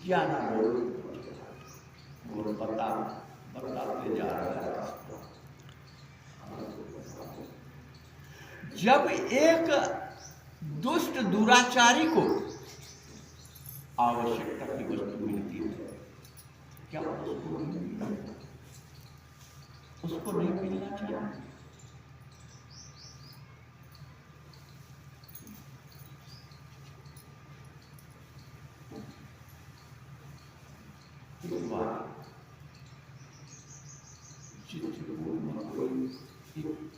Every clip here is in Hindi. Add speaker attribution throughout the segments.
Speaker 1: क्या ना वो बताते जा रहा है। जब एक दुष्ट दुराचारी को आवश्यकता की वस्तु मिलती है, क्या उसको नहीं मिलना चाहिए?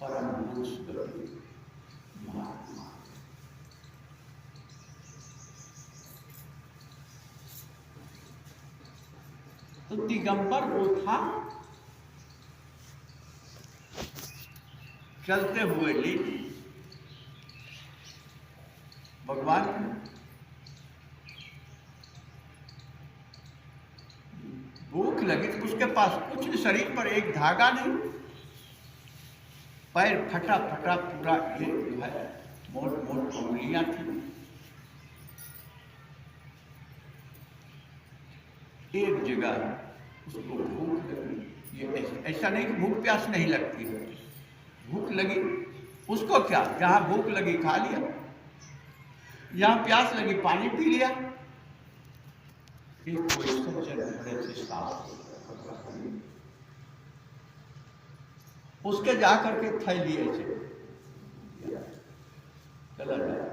Speaker 1: परम पुरुष महात्मा, तो दिगंबर वो था, चलते हुए ली भगवान भूख लगी तो उसके पास कुछ नहीं, शरीर पर एक धागा नहीं, पैर फटा फटा पूरा, ये जो है मोट मोट उंगलियां थी। एक जगह उसको भूख लगी, ये ऐसा नहीं कि भूख प्यास नहीं लगती है, भूख लगी उसको, क्या जहां भूख लगी खा लिया, जहां प्यास लगी पानी पी लिया। एक कोई सज्जन बड़े से साफ, उसके जाकर के थैली ऐसे चला जाए,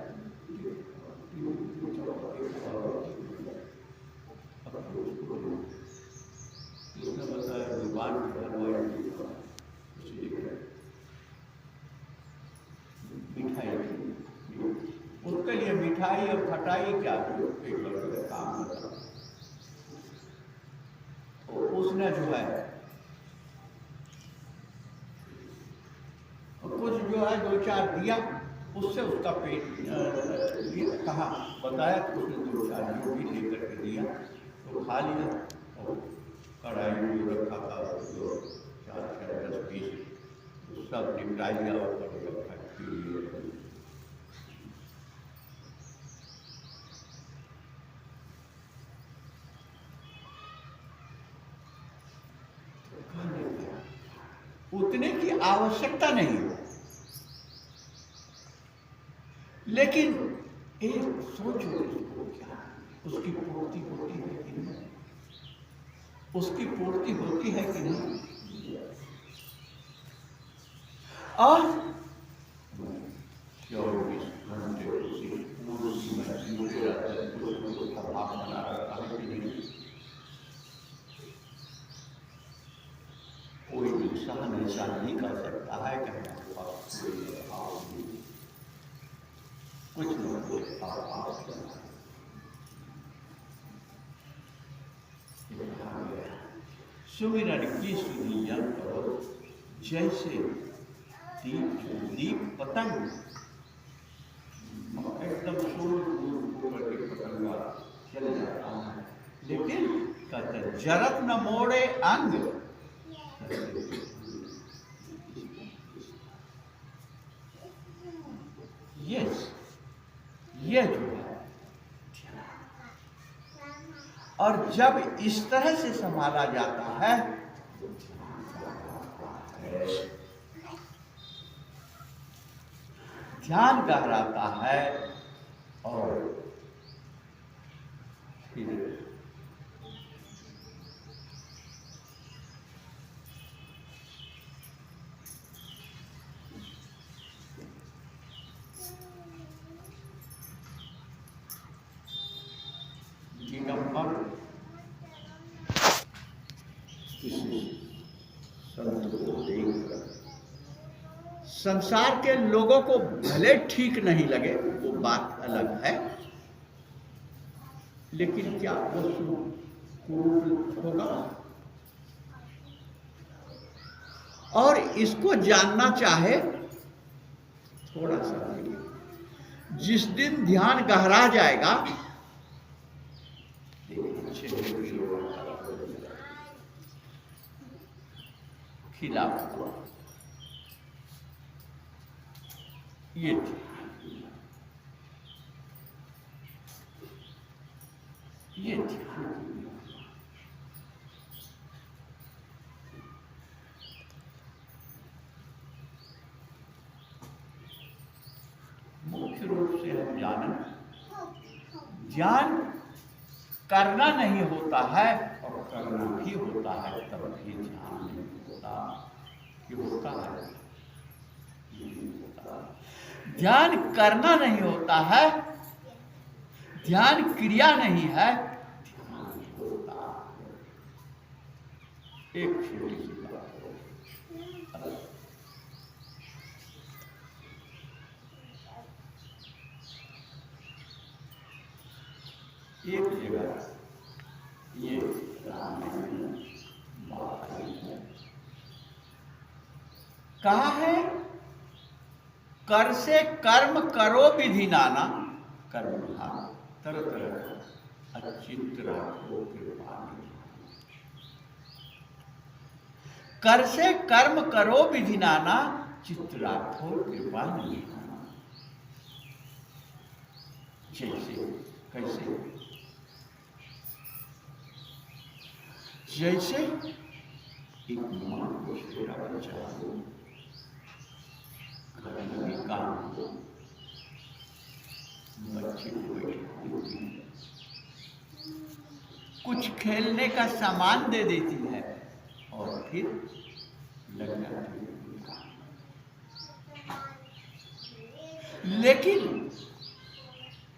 Speaker 1: उसने बताया भगवान मिठाई, उसके लिए मिठाई और खटाई क्या काम करता, तो उसने जो है कुछ जो है दो चार दिया, उससे उसका पेट कहा बताया, तो उसने दो चार जो भी लेकर के दिया तो खा लिया, और कढ़ाई में जो रखा था जो 4-10 सब निपटा लिया और उतने की आवश्यकता नहीं हो, लेकिन एक सोचो इसको, क्या उसकी पूर्ति होती है कि नहीं, उसकी पूर्ति होती है कि नहीं। और 24 घंटे बना रखा है कि नहीं, कोई नुकसान ऐसा नहीं कर सकता है कि हमारे पास कुछ न कुछ सुमिरन की सुनिया करो, जैसे दीप पतंग एकदम पतंगा चल जाता है, लेकिन कहते जरत न मोड़े अंग। यस, ये जो है, और जब इस तरह से संभाला जाता है, ध्यान गहराता है, और फिर दिगंबर किसी संत को देखकर, संसार के लोगों को भले ठीक नहीं लगे, वो बात अलग है, लेकिन क्या वो कुरूप होगा? और इसको जानना चाहे थोड़ा सा, जिस दिन ध्यान गहरा जाएगा, खिलाफ ये ये ध्यान। मुख्य रूप से हम जाने, ध्यान करना नहीं होता है और करना भी होता है, तब भी ध्यान नहीं होता। कि होता है, ध्यान करना नहीं होता है, ध्यान क्रिया नहीं है, ध्यान होता है। एक छोटी सी बात, एक जगह ये कहा है, कर से कर्म करो विधि नाना, कर्म तरह तरह अचित राखो कृपा। कर से कर्म करो विधि नाना, चित्त राखो कृपा नहीं। जैसे कैसे, जैसे एक मां को छोटा बच्चा घर में काम, बच्चे को कुछ खेलने का सामान दे देती है और फिर लग जाती है। लेकिन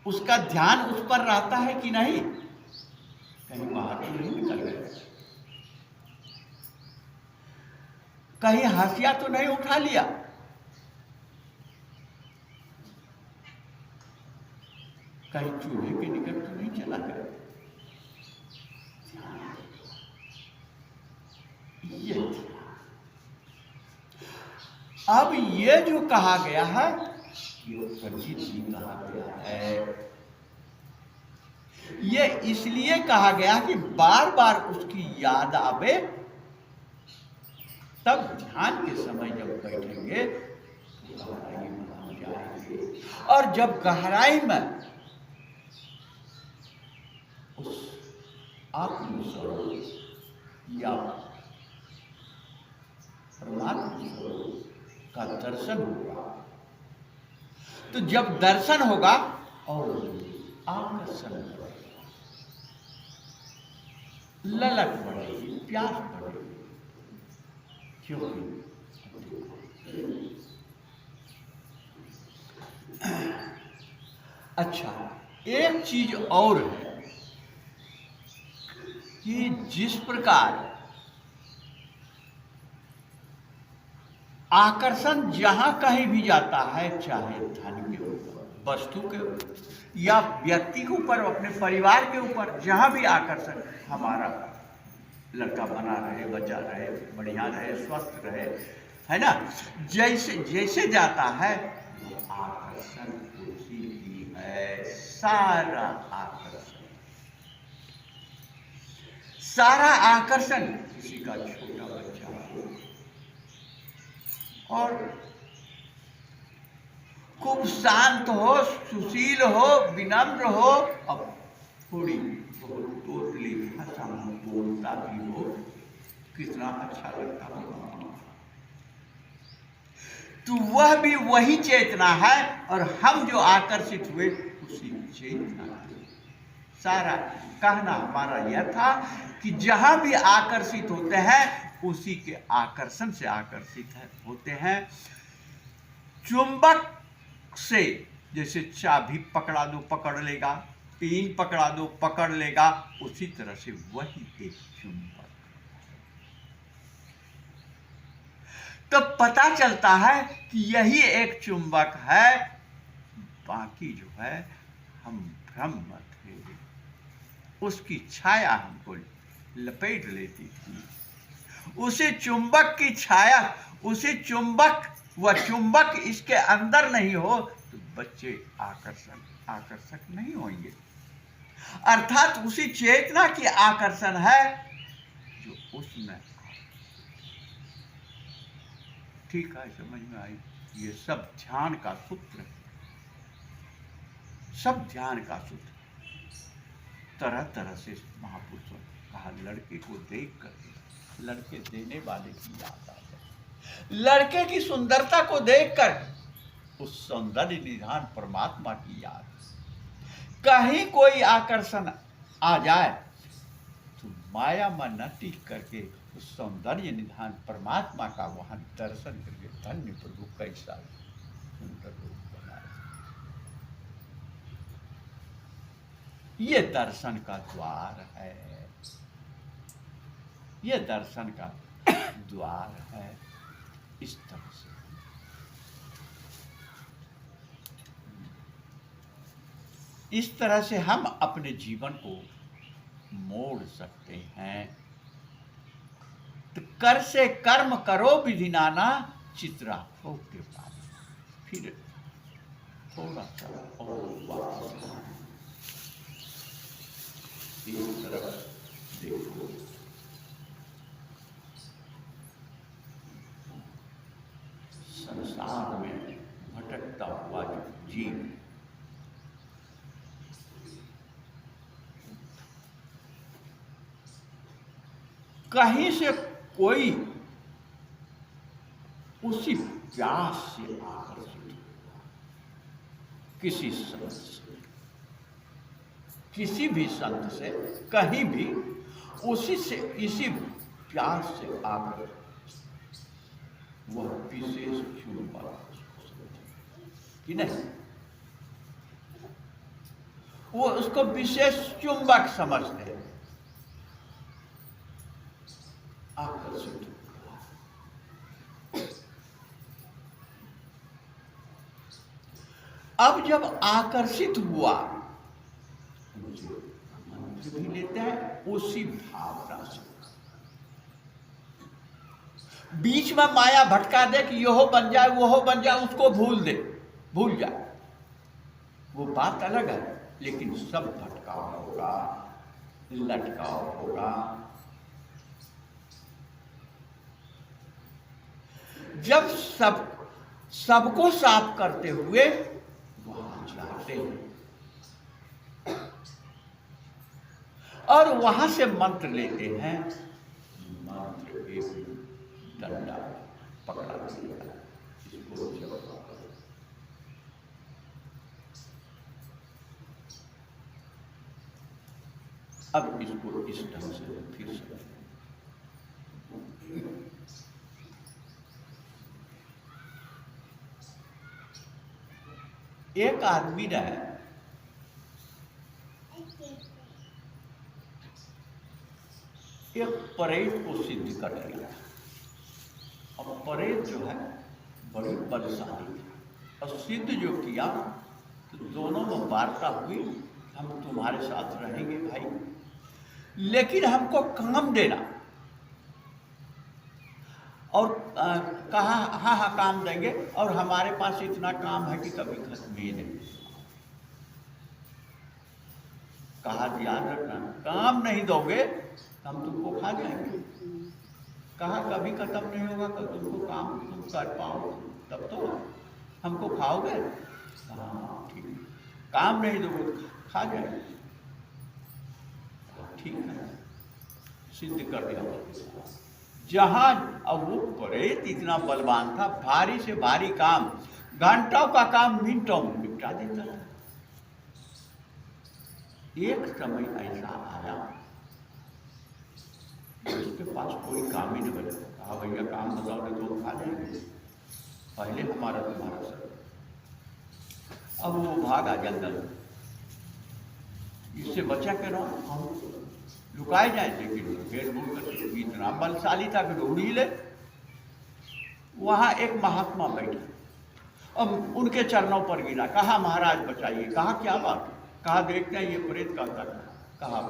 Speaker 1: उसका ध्यान उस पर रहता है कि नहीं, कहीं बाहर तो नहीं निकल गया, कहीं हाशिया तो नहीं उठा लिया, कहीं चूल्हे के निकट तो नहीं चला गया। ये अब ये जो कहा गया है, ये परिचित ही कहा गया है। ये इसलिए कहा गया कि बार बार उसकी याद आवे, तब ध्यान के समय जब बैठेंगे तो गहराई में हम जाएंगे, और जब गहराई में उस आत्मस्वरूप या परमात्मा स्वरूप का दर्शन होगा, तो जब दर्शन होगा और आकर्षण बढ़ेगा, ललक बढ़ेगी, प्यास बढ़ेगी। क्योंकि अच्छा, एक चीज और है कि जिस प्रकार आकर्षण जहां कहीं भी जाता है, चाहे धन के ऊपर, वस्तु के ऊपर, या व्यक्ति के ऊपर, अपने परिवार के ऊपर, जहां भी आकर्षण, हमारा लड़का बना रहे, बचा रहे, बढ़िया रहे, स्वस्थ रहे, है ना, जैसे जैसे जाता है आकर्षण उसी की है। सारा आकर्षण, सारा आकर्षण किसी का छोटा बच्चा हो और खूब शांत हो, सुशील हो, विनम्र हो, अब थोड़ी बहुत तोतली भाषा में बोलता भी हो, कितना अच्छा लगता होगा। तो वह भी वही चेतना है, और हम जो आकर्षित हुए उसी चेतना से। सारा कहना हमारा यह था कि जहां भी आकर्षित होते हैं उसी के आकर्षण से आकर्षित होते हैं। चुंबक से जैसे चाबी पकड़ा दो पकड़ लेगा, पिन पकड़ा दो पकड़ लेगा, उसी तरह से वही एक चुंबक। तो पता चलता है कि यही एक चुंबक है, बाकी जो है हम भ्रम में थे, उसकी छाया हमको लपेट लेती थी। उसी चुंबक की छाया, उसी चुंबक, वह चुंबक इसके अंदर नहीं हो तो बच्चे आकर्षक नहीं होंगे। अर्थात उसी चेतना की आकर्षण है जो उसमें। ठीक है, समझ में आई? ये सब ध्यान का सूत्र है, सब ध्यान का सूत्र। तरह तरह से महापुरुषों ने कहा, लड़के को देख कर लड़के देने वाले की याद आ जाए, लड़के की सुंदरता को देखकर उस सौंदर्य निधान परमात्मा की याद, कहीं कोई आकर्षण आ जाए तो माया में न टिक करके उस सौंदर्य निधान परमात्मा का वहां दर्शन करके धन्य प्रभु कैसा सुंदर रूप बनाया। ये दर्शन का द्वार है, ये दर्शन का द्वार है। इस तरह से इस तरह से हम अपने जीवन को मोड़ सकते हैं। तो कर से कर्म करो विधि नाना, चित्रा हो कृपा। फिर थोड़ा सा और वापस इस तरफ देखो, संसार में भटकता हुआ जीव कहीं से कोई उसी प्यास से आकर्षित, किसी संत से, किसी भी संत से, कहीं भी उसी से, इसी प्यास से आकर वह विशेष चुंबक कि नहीं, वो उसको विशेष चुंबक समझते हैं, आकर्षित। अब जब आकर्षित हुआ मंत्र भी लेता है उसी भावना से। बीच में माया भटका दे कि यहो बन जाए, वो बन जाए, उसको भूल दे, भूल जाए, वो बात अलग है। लेकिन सब भटकाव होगा, लटकाव होगा। जब सबको साफ करते हुए वहां जाते हैं और वहां से मंत्र लेते हैं, मंत्र एक डंडा पकड़ा दिया, इसको अब इसको इस ढंग से फिर से एक आदमी ने एक परेड को सिद्ध कर लिया। अब परेड जो है बड़ी बलशाली है, और सिद्ध जो किया तो दोनों में वार्ता हुई, हम तुम्हारे साथ रहेंगे भाई, लेकिन हमको काम देना। और कहा हाँ हाँ काम देंगे, और हमारे पास इतना काम है कि कभी खत्म ही नहीं। कहा ध्यान रखना, काम नहीं दोगे हम तुमको खा जाएंगे। कहा कभी खत्म नहीं होगा, कल तुमको काम तुम कर पाओ तब तो हमको खाओगे। हाँ ठीक, काम नहीं दोगे तो खा जाएंगे। ठीक है, सिद्ध कर दिया। जहां अब वो प्रेत इतना बलवान था, भारी से भारी काम घंटों का काम मिनटों में निपटा देता था। एक समय ऐसा आया उसके पास कोई काम ही नहीं बचा। कहा भैया काम बताओ तो खा जाएंगे, पहले हमारा तुम्हारा सर। अब वो भागा जंगल, इससे बचा के रहो, हम लुकाए जाए। लेकिन पेड़ बोल कर इतना बलशाली था कि ढूंढ ही ले। वहां एक महात्मा बैठे, अब उनके चरणों पर गिरा, कहा महाराज बचाइए। कहा क्या बात? कहा देखते हैं ये प्रेत का कर। कहा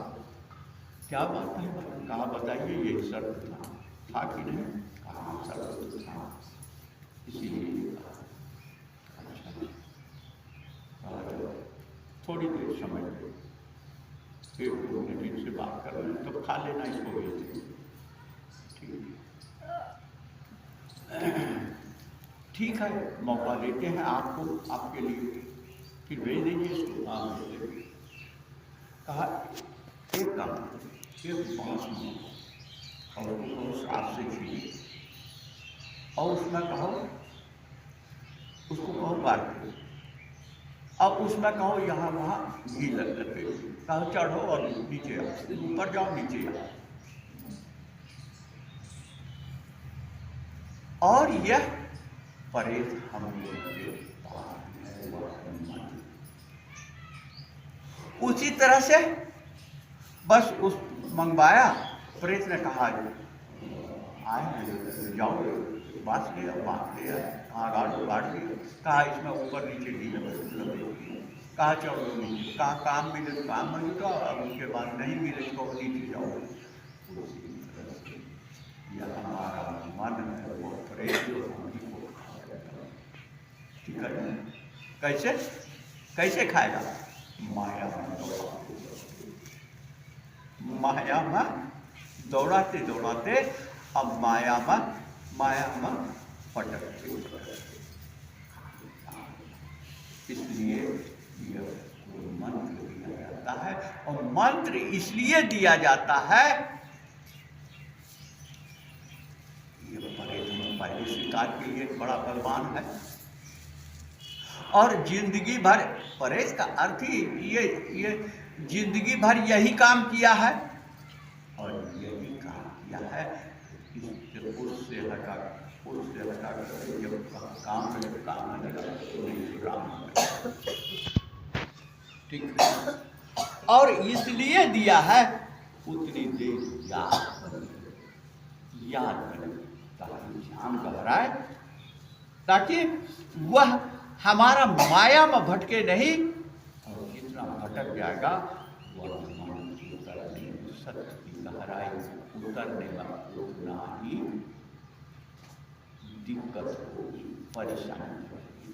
Speaker 1: क्या बात है? कहा बताइए ये शर्त था कि नहीं? कहा शर्त था, इसीलिए थोड़ी देर समय फिर से बात कर रहे हैं तो खा लेना इसको भेज। ठीक है, मौका देते हैं आपको, आपके लिए, फिर भेज दीजिए इसको। कहा एक काम करो, एक बांस मंगाओ और उसको सांप से छीनिए और उसमें कहो, उसको कहो बांट दो, अब उसमें कहो यहाँ वहाँ घी लग करके कहो चढ़ो और नीचे आओ, ऊपर जाओ नीचे आओ। और यह परेश हम लोग के उसी तरह से बस उस मंगवाया, प्रेत ने कहा आए जाओ बात लिया बांट लिया, हाँ गाड़ लिया, कहा इसमें ऊपर नीचे दी कहा चलो नीचे, कहा काम मिले तो काम मिले तो, अब उसके बाद नहीं मिले तो नीचे जाओ। यह हमारा मन है वो प्रेत ठीक है। कैसे कैसे खाएगा? माया में दौड़ाते दौड़ाते अब माया में पटकते, इसलिए यह मंत्र दिया जाता है। और मंत्र इसलिए दिया जाता है, ये पहले शिकार के लिए बड़ा बलवान है और जिंदगी भर परेश का अर्थ ही ये जिंदगी भर यही काम किया है और यही काम किया है। उससे हटा जब काम ठीक है। और इसलिए दिया है उतनी देर याद करें ताकि ध्यान गहराए, ताकि वह हमारा माया में भटके नहीं, और जितना भटक जाएगा वह सत्य की गहराई उतरने में उतना ही दिक्कत होगी, परेशानी होगी,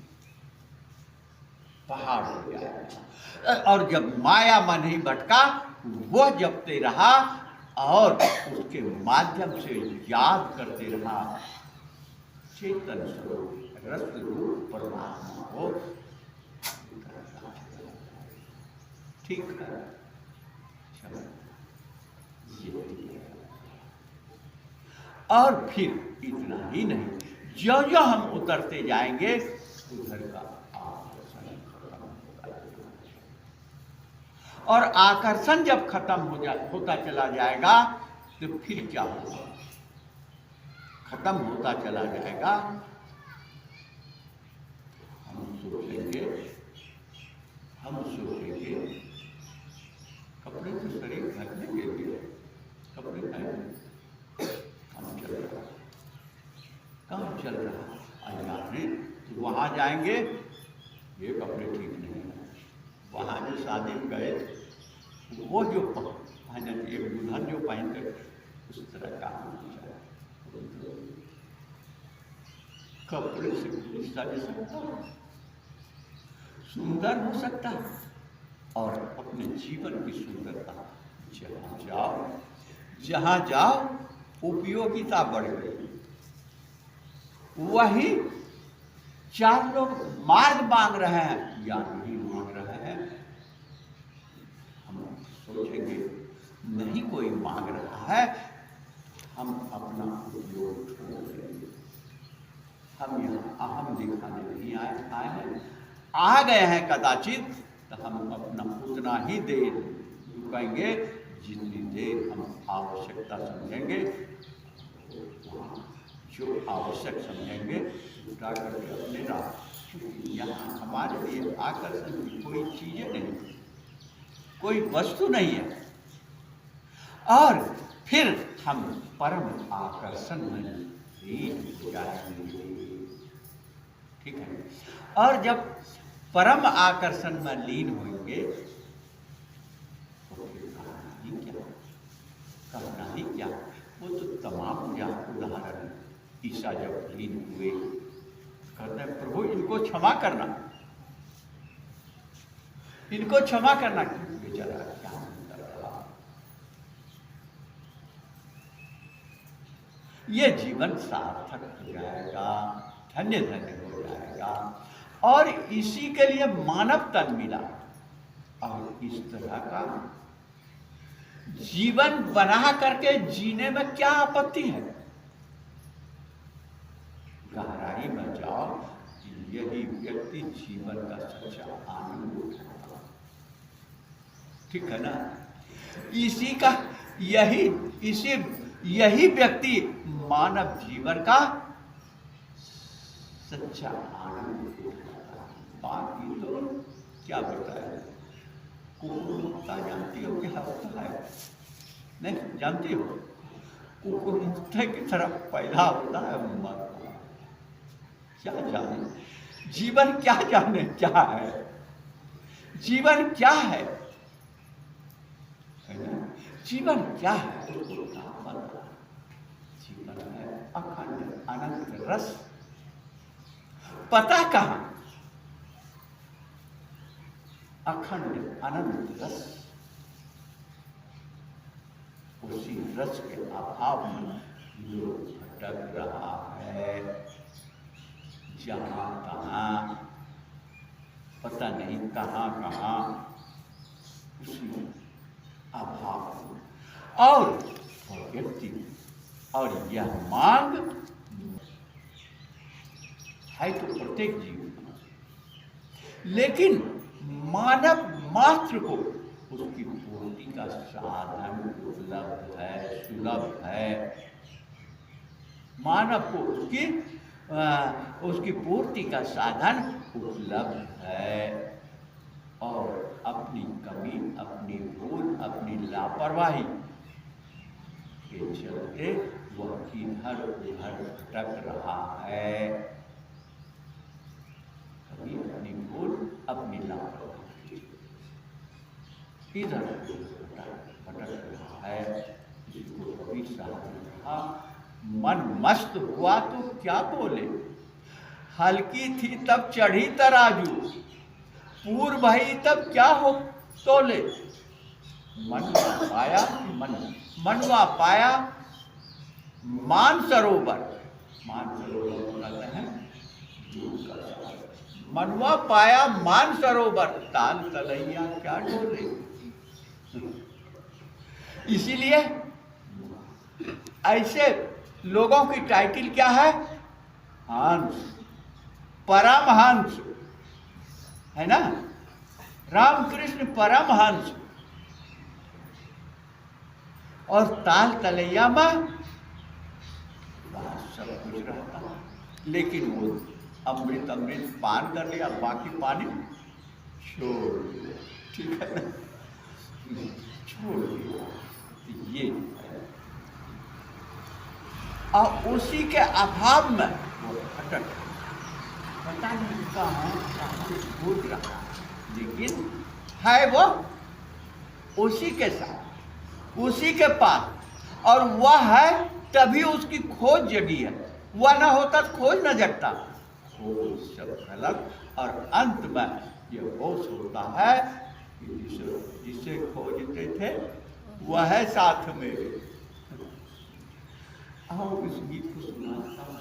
Speaker 1: पहाड़ हो जाएगा। और जब माया में नहीं भटका, वह जपते रहा और उसके माध्यम से याद करते रहा चेतन स्वरूप रस रूप परमात्मा को, ठीक है। और फिर इतना ही नहीं, जो जो हम उतरते जाएंगे उधर का आकर्षण खत्म होता जाएगा, और आकर्षण जब खत्म होता चला जाएगा तो फिर क्या होगा? खत्म होता चला जाएगा, हम सोचेंगे कपड़े तो शरीर ढकने के लिए कपड़े काम चल रहा अज्ञानी, तो वहाँ जाएंगे, ये कपड़े ठीक नहीं है। वहाँ जो शादी में गए वो जो पहने एक दुल्हन जो पहन कर उस तरह का कपड़े से सज सकता है, सुंदर हो सकता है, और अपने जीवन की सुंदरता जहाँ जाओ उपयोगिता बढ़ गई। वही चार लोग मार्ग मांग रहे हैं या नहीं मांग रहे हैं, हम सोचेंगे नहीं कोई मांग रहा है, हम अपना उपयोग छोड़ देंगे। हम यहाँ अहम दिखाने नहीं आए हैं, आ गए हैं कदाचित, तो हम अपना उतना ही देर रुकेंगे जितनी देर हम आवश्यकता समझेंगे, जो आवश्यक समझेंगे उठा करके अपने राह। यहाँ हमारे लिए आकर्षण की कोई चीज़ें नहीं, कोई वस्तु नहीं है, और फिर हम परम आकर्षण में लीन जाएंगे, ठीक है। और जब परम आकर्षण में लीन होंगे तो फिर कहना ही क्या, वो तो तमाम उदाहरण ईसा जब लीन हुए कहते हैं प्रभु इनको क्षमा करना, इनको क्षमा करना, बेचारा क्या रहा, ये जीवन सार्थक हो जाएगा, धन्य धन्य हो जाएगा, और इसी के लिए मानव तन मिला। और इस तरह का जीवन बना करके जीने में क्या आपत्ति है? गहराई में जाओ, यही व्यक्ति जीवन का सच्चा आनंद उठाता। ठीक है ना? इसी का यही व्यक्ति मानव जीवन का सच्चा आनंद उठाता। बाकी तो क्या बताया? कुकुर मुक्ता जानती हो क्या होता है? नहीं जानती हो? कुकुर मुक्ता की तरफ पैदा होता है, मरता। क्या जाने जीवन, क्या जाने क्या है जीवन, क्या है ना? जीवन क्या है? जीवन है अखंड अनंत रस। पता कहाँ? अखंड अनंत रस। उसी रस के अभाव में लोग भटक रहा है, जहाँ तहाँ, पता नहीं कहाँ कहाँ, उसी अभाव। और व्यक्ति और यह मांग है तो प्रत्येक जीव, लेकिन मानव मात्र को उसकी पूर्ति का साधन उपलब्ध है, सुलभ है। मानव को उसकी पूर्ति का साधन उपलब्ध है, और अपनी कमी, अपनी भूल, अपनी लापरवाही के चलते वह इधर उधर भटक रहा है। कभी अपनी भूल, अपनी लापरवाही, इधर भटक रहा है। इसको कभी कहा, मन मस्त हुआ तो क्या बोले, हल्की थी तब चढ़ी तराजू, पूर्व भई तब क्या हो तोले। मनवा पाया मनवा पाया मानसरोवर, मानसरोवर कहते हैं दूध का सागर। मनवा पाया मानसरोवर, ताल तलैया क्या डोले। इसीलिए ऐसे लोगों की टाइटल क्या है? हंस, परमहंस, है ना? रामकृष्ण परमहंस। और ताल तलैया में सब कुछ रहता है, लेकिन वो अमृत पान कर लिया, बाकी पानी छोड़ दिया। ठीक है ना? छोड़ दिया। ये और उसी के अभाव में वो भटक, पता नहीं कहाँ कुछ भूल रहा, लेकिन है वो उसी के साथ, उसी के पास, और वह है तभी उसकी खोज जगी है। वह न होता तो खोज न जगता। खोज सब गलत, और अंत में ये होश होता है कि जिसे खोजते थे वह है साथ में। आओ इस गीत को सुनाता हूँ।